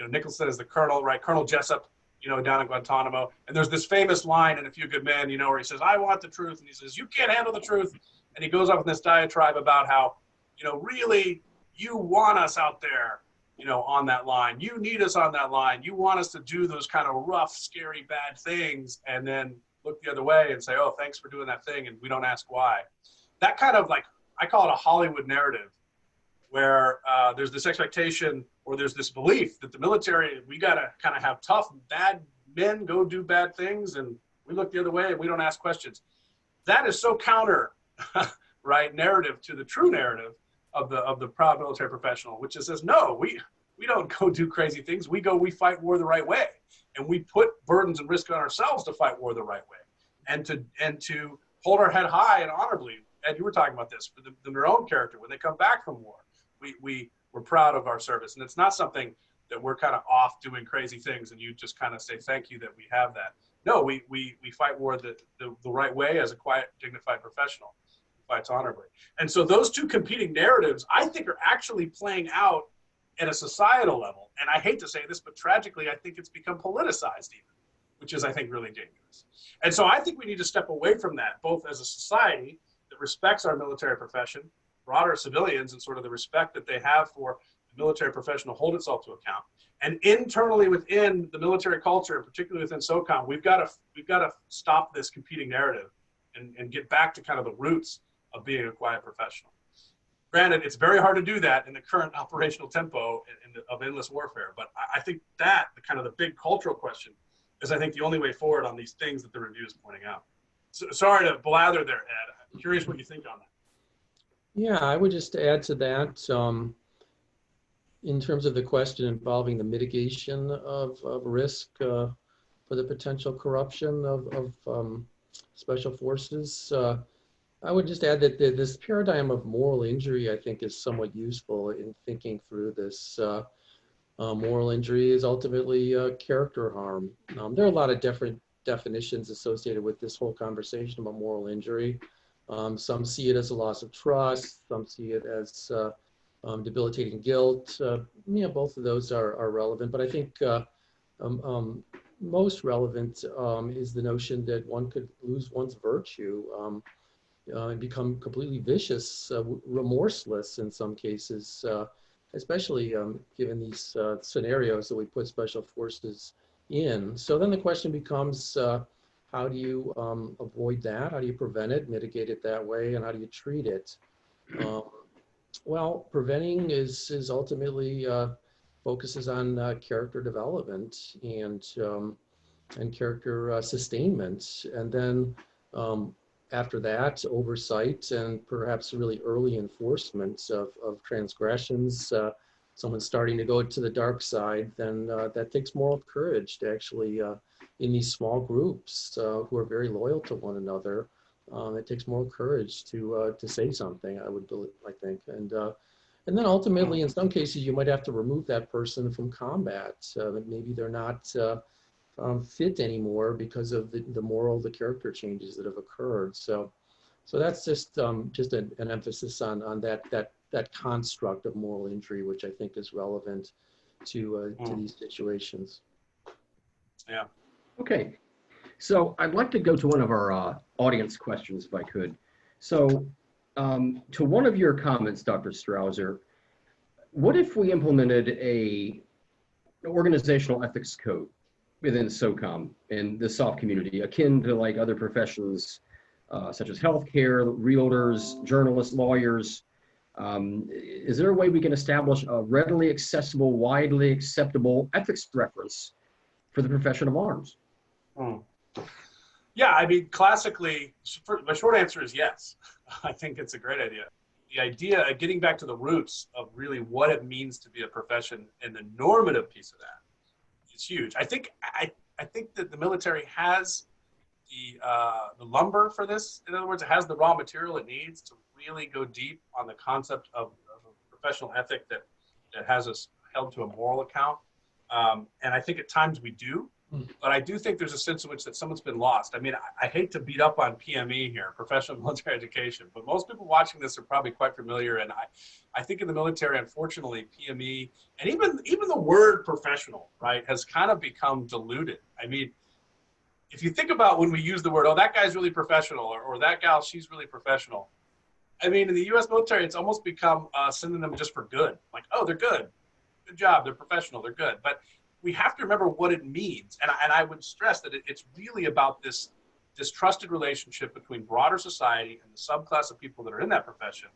C: Nicholson as the colonel, right? Colonel Jessup, down in Guantanamo. And there's this famous line in A Few Good Men, where he says, "I want the truth." And he says, "You can't handle the truth." And he goes off in this diatribe about how, really, you want us out there, on that line. You need us on that line. You want us to do those kind of rough, scary, bad things, and then look the other way and say, "Oh, thanks for doing that thing," and we don't ask why. That kind of, like, I call it a Hollywood narrative, where there's this expectation or there's this belief that the military, we got to kind of have tough, bad men go do bad things, and we look the other way and we don't ask questions. That is so counter, right, narrative to the true narrative of the proud military professional, which is says, no, we don't go do crazy things. We fight war the right way. And we put burdens and risk on ourselves to fight war the right way, and to hold our head high and honorably. Ed, you were talking about this for their own character when they come back from war. We're proud of our service, and it's not something that we're kind of off doing crazy things and you just kind of say thank you that we have that. No, we fight war the right way as a quiet, dignified professional who fights honorably. And so those two competing narratives, I think, are actually playing out at a societal level. And I hate to say this, but tragically, I think it's become politicized even, which is, I think, really dangerous. And so I think we need to step away from that, both as a society that respects our military profession, broader civilians, and sort of the respect that they have for the military professional hold itself to account. And internally within the military culture, and particularly within SOCOM, we've got to stop this competing narrative and get back to kind of the roots of being a quiet professional. Granted, it's very hard to do that in the current operational tempo of endless warfare, but I think that the kind of the big cultural question is, I think, the only way forward on these things that the review is pointing out. So, sorry to blather there, Ed. I'm curious what you think on that.
D: Yeah, I would just add to that, in terms of the question involving the mitigation of risk for the potential corruption of special forces. I would just add that this paradigm of moral injury, I think, is somewhat useful in thinking through this. Moral injury is ultimately character harm. There are a lot of different definitions associated with this whole conversation about moral injury. Some see it as a loss of trust. Some see it as debilitating guilt. Both of those are relevant, but I think most relevant is the notion that one could lose one's virtue and become completely vicious, remorseless in some cases, especially given these scenarios that we put special forces in. So then the question becomes, how do you avoid that? How do you prevent it, mitigate it that way, and how do you treat it? Well, preventing is ultimately focuses on character development and character sustainment, and then after that, oversight and perhaps really early enforcement of transgressions. Someone's starting to go to the dark side, then that takes moral courage to actually, in these small groups who are very loyal to one another, it takes moral courage to say something, I think. And then ultimately, in some cases, you might have to remove that person from combat. Maybe they're not fit anymore because of the character changes that have occurred. So that's just an emphasis on that construct of moral injury, which I think is relevant to these situations.
C: Yeah.
B: Okay. So I'd like to go to one of our audience questions, if I could. So to one of your comments, Dr. Strawser, what if we implemented an organizational ethics code within SOCOM and the SOF community, akin to like other professions such as healthcare, realtors, journalists, lawyers? Is there a way we can establish a readily accessible, widely acceptable ethics reference for the profession of arms?
C: Yeah, I mean, classically, my short answer is yes. I think it's a great idea. The idea of getting back to the roots of really what it means to be a profession and the normative piece of that is huge. I think that the military has the lumber for this. In other words, it has the raw material it needs to really go deep on the concept of a professional ethic that has us held to a moral account. And I think at times we do, but I do think there's a sense in which that someone's been lost. I mean, I hate to beat up on PME here, professional military education, but most people watching this are probably quite familiar. And I think in the military, unfortunately, PME and even the word professional, right, has kind of become diluted. I mean, if you think about when we use the word, oh, that guy's really professional, or that gal, she's really professional. I mean, in the U.S. military, it's almost become a synonym just for good. Like, oh, they're good. Good job. They're professional. They're good. But we have to remember what it means. And I would stress that it's really about this trusted relationship between broader society and the subclass of people that are in that profession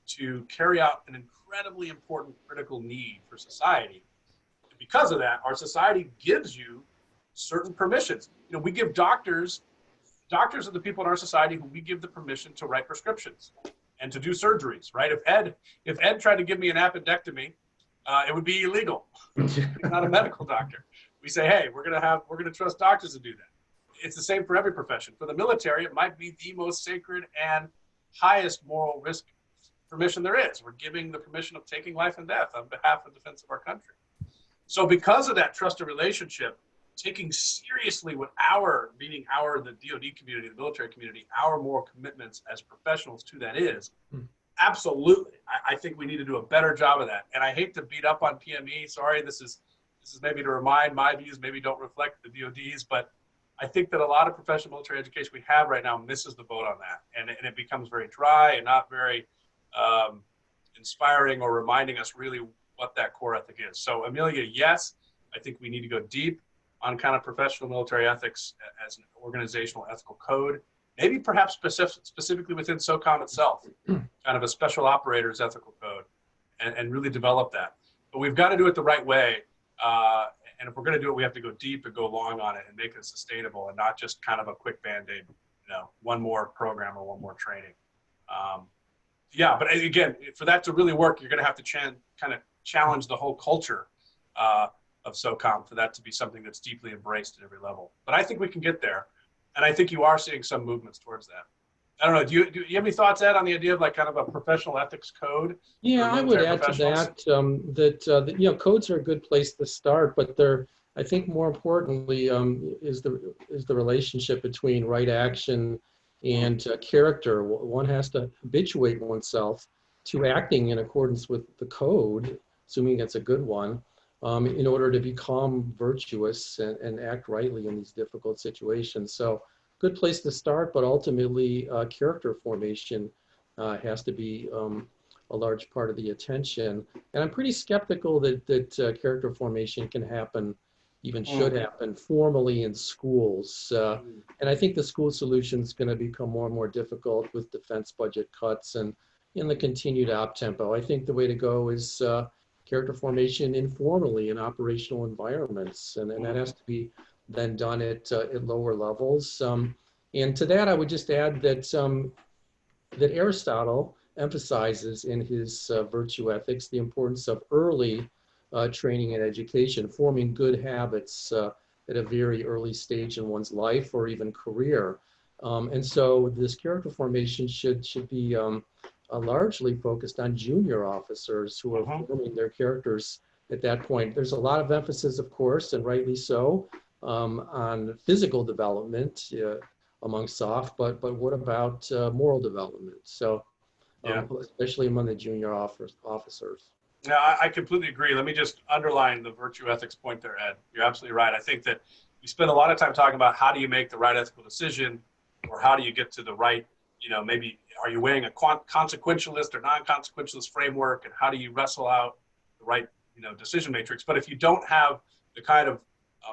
C: to carry out an incredibly important critical need for society. And because of that, our society gives you certain permissions. You know, we give doctors are the people in our society who we give the permission to write prescriptions and to do surgeries, right? If Ed tried to give me an appendectomy, it would be illegal. He's not a medical doctor. We say, hey, we're gonna trust doctors to do that. It's the same for every profession. For the military, it might be the most sacred and highest moral risk permission there is. We're giving the permission of taking life and death on behalf of defense of our country. So because of that trusted relationship, taking seriously what the DoD community, the military community, our moral commitments as professionals to that is, absolutely. I think we need to do a better job of that. And I hate to beat up on PME. Sorry, this is maybe to remind my views, maybe don't reflect the DoD's, but I think that a lot of professional military education we have right now misses the boat on that. And it becomes very dry and not very inspiring or reminding us really what that core ethic is. So Amelia, yes, I think we need to go deep on kind of professional military ethics as an organizational ethical code, maybe perhaps specifically within SOCOM itself, kind of a special operators ethical code, and really develop that. But we've got to do it the right way. And if we're going to do it, we have to go deep and go long on it and make it sustainable and not just kind of a quick Band-Aid, one more program or one more training. Yeah, but again, for that to really work, you're going to have to kind of challenge the whole culture of SOCOM for that to be something that's deeply embraced at every level. But I think we can get there. And I think you are seeing some movements towards that. I don't know. Do you have any thoughts, Ed, on the idea of like kind of a professional ethics code?
D: Yeah, I would add to that codes are a good place to start, but I think more importantly is the relationship between right action and character. One has to habituate oneself to acting in accordance with the code, assuming it's a good one, in order to become virtuous and act rightly in these difficult situations. So good place to start, but ultimately character formation has to be a large part of the attention. And I'm pretty skeptical that character formation can happen, even should happen, formally in schools. And I think the school solution is going to become more and more difficult with defense budget cuts and in the continued op-tempo. I think the way to go is character formation informally in operational environments, and that has to be then done at lower levels. And to that, I would just add that Aristotle emphasizes in his virtue ethics the importance of early training and education, forming good habits at a very early stage in one's life or even career. And so this character formation should be largely focused on junior officers who are forming their characters at that point. There's a lot of emphasis, of course, and rightly so, on physical development among SOF, but what about moral development? So, especially among the junior officers.
C: Yeah, I completely agree. Let me just underline the virtue ethics point there, Ed. You're absolutely right. I think that we spend a lot of time talking about how do you make the right ethical decision, or how do you get to the right maybe are you weighing a consequentialist or non-consequentialist framework, and how do you wrestle out the right, decision matrix? But if you don't have the kind of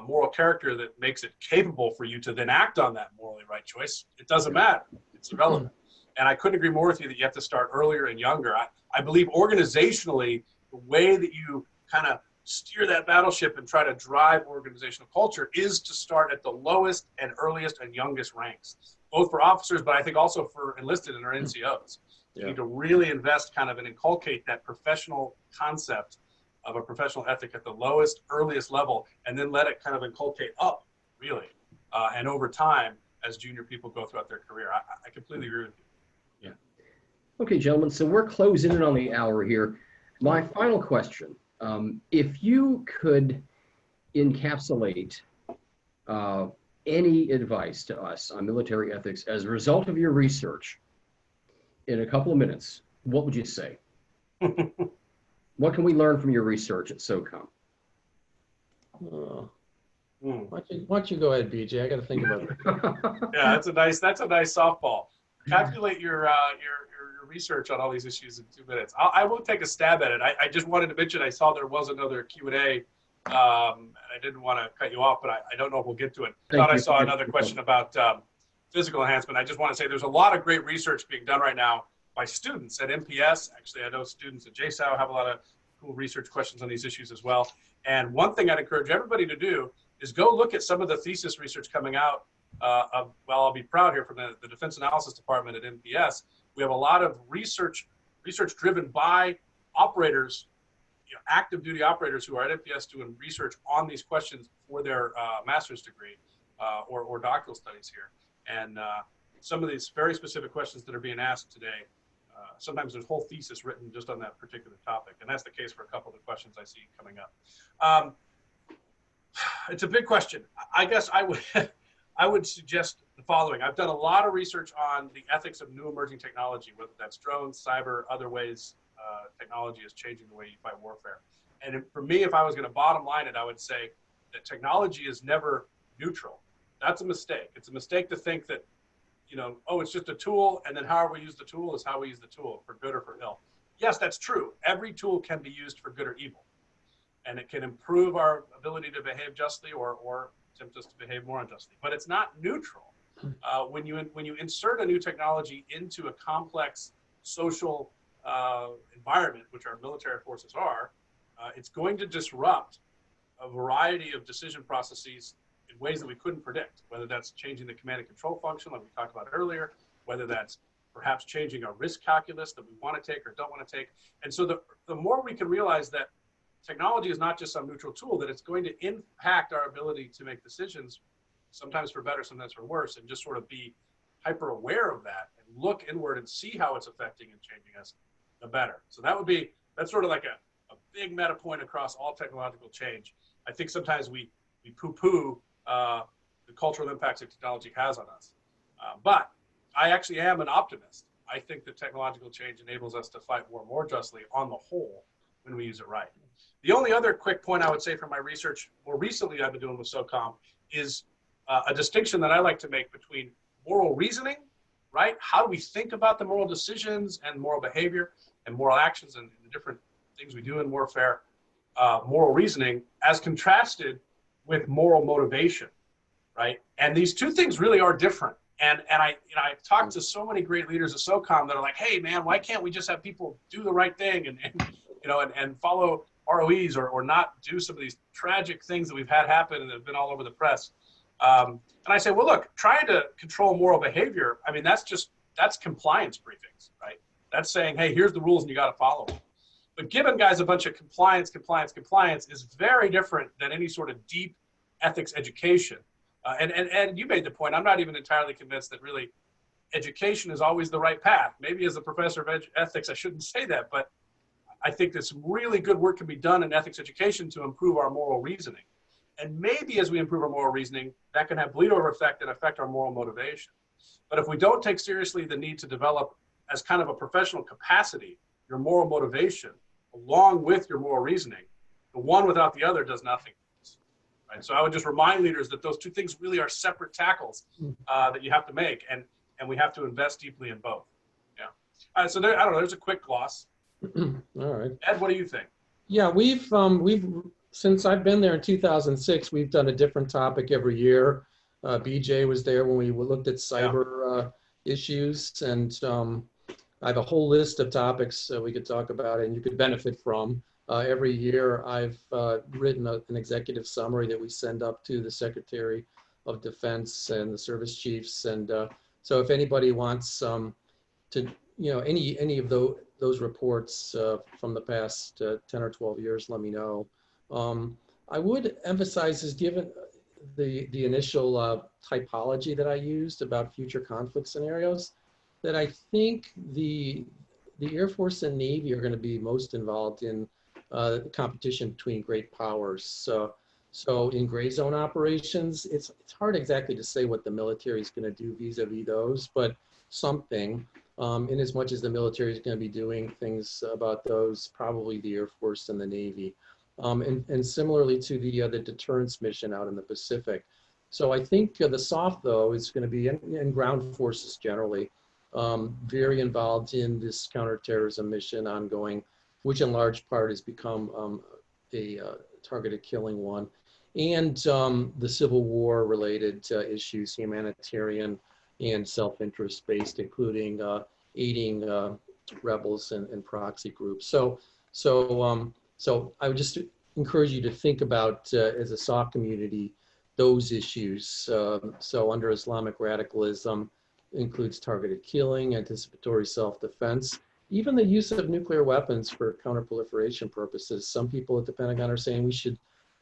C: moral character that makes it capable for you to then act on that morally right choice, it doesn't matter. It's irrelevant. And I couldn't agree more with you that you have to start earlier and younger. I believe organizationally, the way that you kind of steer that battleship and try to drive organizational culture is to start at the lowest and earliest and youngest ranks, both for officers, but I think also for enlisted and our NCOs. You need to really invest kind of and inculcate that professional concept of a professional ethic at the lowest, earliest level, and then let it kind of inculcate up, really. And over time, as junior people go throughout their career. I completely agree with you.
B: Yeah. Okay, gentlemen, so we're closing in on the hour here. My final question, if you could encapsulate any advice to us on military ethics as a result of your research in a couple of minutes, what would you say? What can we learn from your research at SOCOM?
D: Why don't you go ahead, BJ? I got to think about it.
C: Yeah, that's a nice softball. Calculate your research on all these issues in 2 minutes. I will take a stab at it. I just wanted to mention I saw there was another Q&A. I didn't want to cut you off, but I don't know if we'll get to it. I saw another question about physical enhancement. I just want to say there's a lot of great research being done right now by students at MPS. Actually, I know students at JSOW have a lot of cool research questions on these issues as well. And one thing I'd encourage everybody to do is go look at some of the thesis research coming out I'll be proud here from the Defense Analysis Department at MPS. We have a lot of research driven by operators, active duty operators who are at MPS doing research on these questions for their master's degree or doctoral studies here. And some of these very specific questions that are being asked today, sometimes there's whole thesis written just on that particular topic. And that's the case for a couple of the questions I see coming up. It's a big question. I guess I would suggest the following. I've done a lot of research on the ethics of new emerging technology, whether that's drones, cyber, other ways technology is changing the way you fight warfare. And for me, if I was going to bottom line it, I would say that technology is never neutral. That's a mistake. It's a mistake to think that, it's just a tool, and then however we use the tool is how we use the tool, for good or for ill. Yes, that's true. Every tool can be used for good or evil, and it can improve our ability to behave justly or tempt us to behave more unjustly. But it's not neutral. When you insert a new technology into a complex social environment, which our military forces are, it's going to disrupt a variety of decision processes in ways that we couldn't predict, whether that's changing the command and control function like we talked about earlier, whether that's perhaps changing our risk calculus that we want to take or don't want to take. And so the more we can realize that technology is not just some neutral tool, that it's going to impact our ability to make decisions, sometimes for better, sometimes for worse, and just sort of be hyper aware of that and look inward and see how it's affecting and changing us, the better. So that's sort of like a big meta point across all technological change. I think sometimes we poo-poo the cultural impacts that technology has on us. But I actually am an optimist. I think that technological change enables us to fight war more justly on the whole when we use it right. The only other quick point I would say from my research more recently I've been doing with SOCOM is a distinction that I like to make between moral reasoning, right? How do we think about the moral decisions and moral behavior and moral actions and the different things we do in warfare, moral reasoning, as contrasted with moral motivation, right? And these two things really are different. And I've talked to so many great leaders of SOCOM that are like, hey man, why can't we just have people do the right thing and follow ROEs or not do some of these tragic things that we've had happen and that have been all over the press. And I say, well, look, trying to control moral behavior, I mean, that's compliance briefings, right? That's saying, hey, here's the rules and you got to follow them. But giving guys a bunch of compliance is very different than any sort of deep ethics education. And you made the point, I'm not even entirely convinced that really education is always the right path. Maybe as a professor of ethics, I shouldn't say that, but I think that some really good work can be done in ethics education to improve our moral reasoning. And maybe as we improve our moral reasoning, that can have bleed over effect and affect our moral motivation. But if we don't take seriously the need to develop as kind of a professional capacity, your moral motivation, along with your moral reasoning, the one without the other does nothing. Right? So I would just remind leaders that those two things really are separate tackles that you have to make. And and we have to invest deeply in both. Yeah. So there, I don't know, there's a quick gloss.
D: All right.
C: Ed, what do you think?
D: Yeah, we've since I've been there in 2006, we've done a different topic every year. BJ was there when we looked at cyber issues, and I have a whole list of topics we could talk about and you could benefit from. Every year I've written an executive summary that we send up to the Secretary of Defense and the service chiefs. And so if anybody wants to, any of those reports from the past 10 or 12 years, let me know. I would emphasize, is given the initial typology that I used about future conflict scenarios, that I think the Air Force and Navy are going to be most involved in competition between great powers. So in gray zone operations, it's hard exactly to say what the military is going to do vis-a-vis those, but something. In as much as the military is going to be doing things about those, probably the Air Force and the Navy. And similarly to the deterrence mission out in the Pacific. So I think the soft, though, is going to be in ground forces generally, very involved in this counterterrorism mission ongoing, which in large part has become a targeted killing one, and the Civil War related issues, humanitarian and self-interest based, including aiding rebels and proxy groups. So I would just encourage you to think about, as a SOC community, those issues. So under Islamic radicalism includes targeted killing, anticipatory self-defense, even the use of nuclear weapons for counterproliferation purposes. Some people at the Pentagon are saying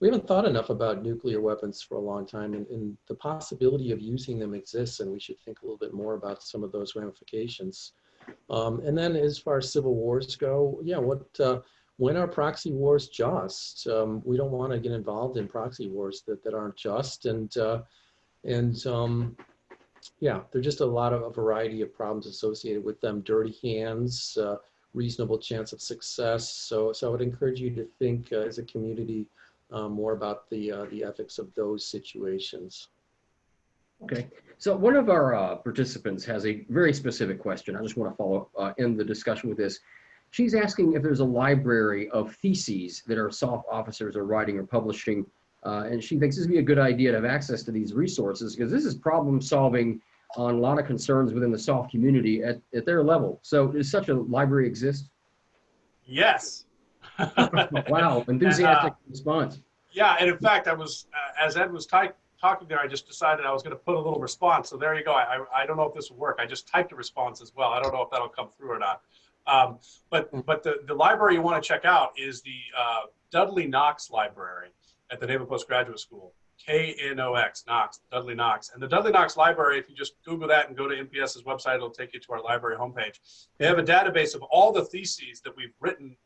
D: we haven't thought enough about nuclear weapons for a long time, and the possibility of using them exists, and we should think a little bit more about some of those ramifications. And then as far as civil wars go, yeah, when are proxy wars just? We don't want to get involved in proxy wars that aren't just, and yeah, there's just a variety of problems associated with them. Dirty hands, reasonable chance of success. So I would encourage you to think as a community more about the ethics of those situations.
B: Okay, so one of our participants has a very specific question. I just want to follow up in the discussion with this. She's asking if there's a library of theses that our SOF officers are writing or publishing, and she thinks this would be a good idea to have access to these resources, because this is problem solving on a lot of concerns within the SOF community at their level. So does such a library exist?
C: Yes.
B: Wow, enthusiastic response.
C: Yeah, and in fact, I was, as Ed was talking there, I just decided I was going to put a little response. So there you go. I don't know if this will work. I just typed a response as well. I don't know if that'll come through or not. But the library you want to check out is the Dudley Knox Library at the Naval Postgraduate School. K-N-O-X, Knox, Dudley Knox. And the Dudley Knox Library, if you just Google that and go to NPS's website, it'll take you to our library homepage. They have a database of all the theses that we've written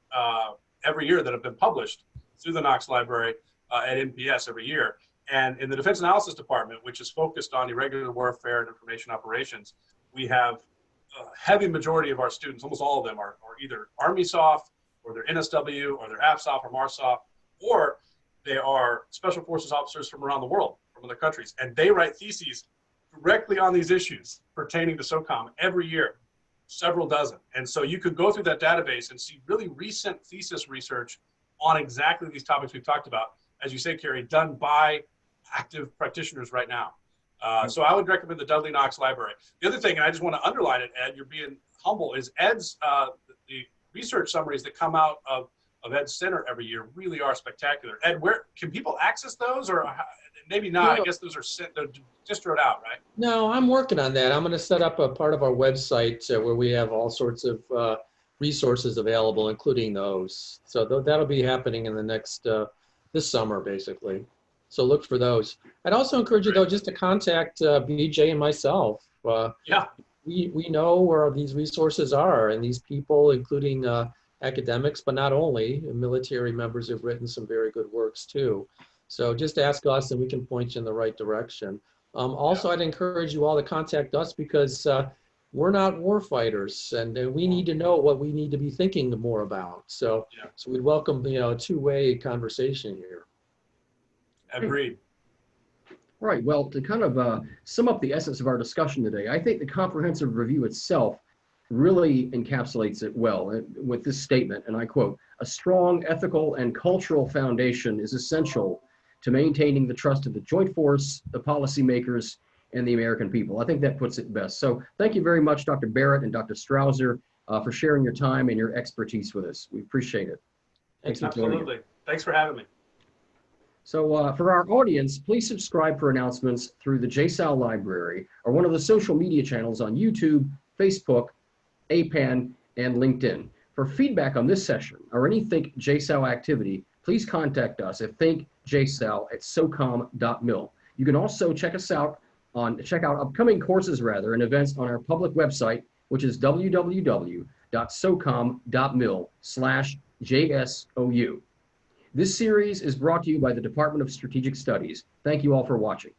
C: every year that have been published through the Knox Library at NPS every year. And in the Defense Analysis Department, which is focused on irregular warfare and information operations, we have a heavy majority of our students, almost all of them, are either Army SOF, or they're NSW, or they're AFSOF or MARSOF, or they are Special Forces officers from around the world, from other countries. And they write theses directly on these issues pertaining to SOCOM every year, several dozen. And so you could go through that database and see really recent thesis research on exactly these topics we've talked about, as you say, Carrie, done by active practitioners right now. So I would recommend the Dudley Knox Library. The other thing, and I just want to underline it, Ed, you're being humble, is Ed's, the research summaries that come out of Ed's Center every year really are spectacular. Ed, where can people access those, or maybe not? I guess those are they're distroed out, right?
D: No, I'm working on that. I'm going to set up a part of our website where we have all sorts of resources available, including those. So that'll be happening in the next, this summer, basically. So look for those. I'd also encourage you, though, just to contact BJ and myself.
C: Yeah.
D: We know where these resources are, and these people, including academics, but not only, military members have written some very good works too. So just ask us and we can point you in the right direction. Also, I'd encourage you all to contact us, because we're not war fighters, and we need to know what we need to be thinking more about. So, so we'd welcome, a two-way conversation here.
C: Agreed.
B: Right. Well, to kind of sum up the essence of our discussion today, I think the comprehensive review itself really encapsulates it well with this statement, and I quote, "A strong ethical and cultural foundation is essential to maintaining the trust of the joint force, the policymakers, and the American people." I think that puts it best. So thank you very much, Dr. Barrett and Dr. Strawser, for sharing your time and your expertise with us. We appreciate it. Thanks for joining us.
C: Absolutely. Thanks for having me.
B: So for our audience, please subscribe for announcements through the JSAL library or one of the social media channels on YouTube, Facebook, APAN, and LinkedIn. For feedback on this session or any Think JSAL activity, please contact us at thinkjsal@socom.mil. You can also check out upcoming courses and events on our public website, which is www.socom.mil/JSOU. This series is brought to you by the Department of Strategic Studies. Thank you all for watching.